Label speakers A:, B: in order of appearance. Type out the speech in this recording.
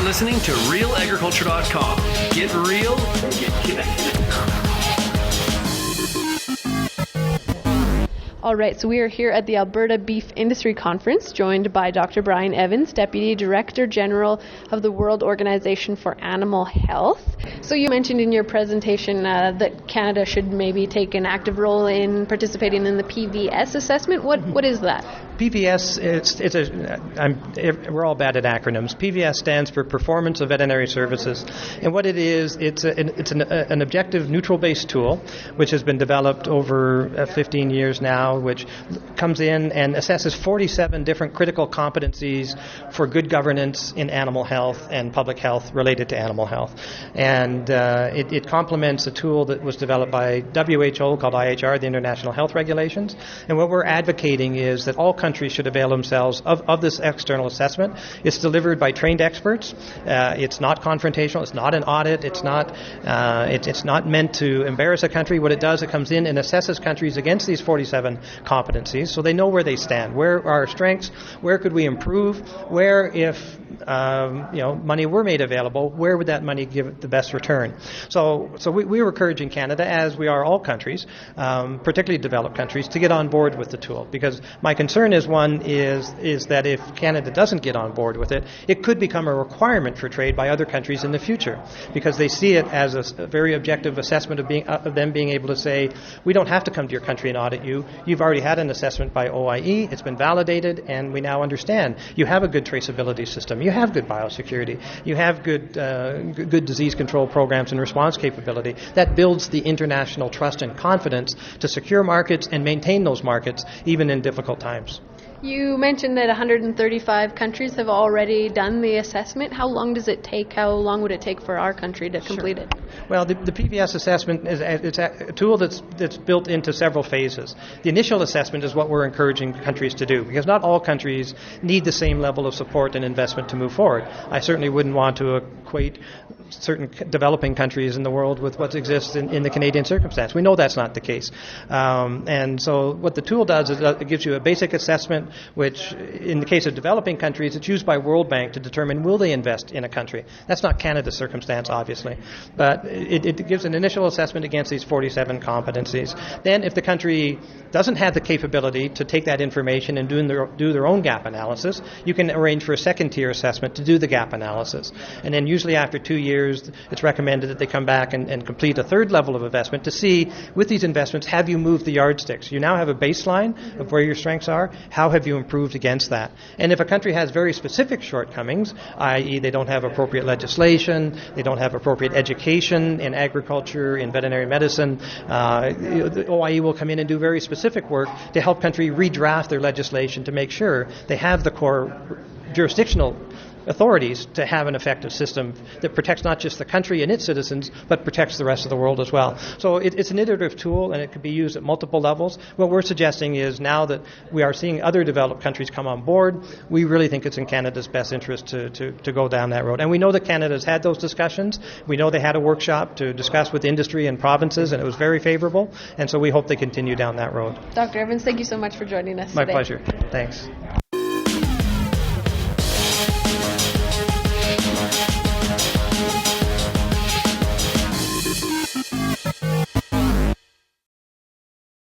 A: listening to RealAgriculture.com. Get real and get connected.
B: All right, so we are here at the Alberta Beef Industry Conference, joined by Dr. Brian Evans, Deputy Director General of the World Organization for Animal Health. So you mentioned in your presentation that Canada should maybe take an active role in participating in the PVS assessment. What is that?
C: PVS, we're all bad at acronyms. PVS stands for Performance of Veterinary Services. And what it is, it's an objective neutral-based tool which has been developed over 15 years now, which comes in and assesses 47 different critical competencies for good governance in animal health and public health related to animal health. And it complements a tool that was developed by WHO called IHR, the International Health Regulations. And what we're advocating is that all countries should avail themselves of this external assessment. It's delivered by trained experts. It's not confrontational. It's not an audit. It's not meant to embarrass a country. What it does, it comes in and assesses countries against these 47 competencies, so they know where they stand, where are our strengths, where could we improve, where if money were made available, where would that money give the best return. So we were encouraging Canada, as we are all countries, particularly developed countries, to get on board with the tool, because my concern is that if Canada doesn't get on board with it, it could become a requirement for trade by other countries in the future, because they see it as a very objective assessment of them being able to say, we don't have to come to your country and audit you. You've already had an assessment by OIE, it's been validated, and we now understand you have a good traceability system, you have good biosecurity, you have good disease control programs and response capability. That builds the international trust and confidence to secure markets and maintain those markets even in difficult times.
B: You mentioned that 135 countries have already done the assessment. How long does it take? How long would it take for our country to complete it?
C: Well, the PVS assessment it's a tool that's built into several phases. The initial assessment is what we're encouraging countries to do, because not all countries need the same level of support and investment to move forward. I certainly wouldn't want to equate certain developing countries in the world with what exists in the Canadian circumstance. We know that's not the case. And so what the tool does is it gives you a basic assessment, which in the case of developing countries, it's used by World Bank to determine will they invest in a country. That's not Canada's circumstance, obviously. But it gives an initial assessment against these 47 competencies. Then if the country doesn't have the capability to take that information and do their own gap analysis, you can arrange for a second-tier assessment to do the gap analysis. And then usually after 2 years, it's recommended that they come back and complete a third level of investment to see, with these investments, have you moved the yardsticks? You now have a baseline of where your strengths are. How have you improved against that? And if a country has very specific shortcomings, i.e. they don't have appropriate legislation, they don't have appropriate education in agriculture, in veterinary medicine, the OIE will come in and do very specific work to help country redraft their legislation to make sure they have the core jurisdictional authorities to have an effective system that protects not just the country and its citizens, but protects the rest of the world as well. So it's an iterative tool, and it could be used at multiple levels. What we're suggesting is, now that we are seeing other developed countries come on board, we really think it's in Canada's best interest to go down that road. And we know that Canada's had those discussions. We know they had a workshop to discuss with industry and provinces, and it was very favorable. And so we hope they continue down that road.
B: Dr. Evans, thank you so much for joining us
C: My
B: today.
C: pleasure. Thanks.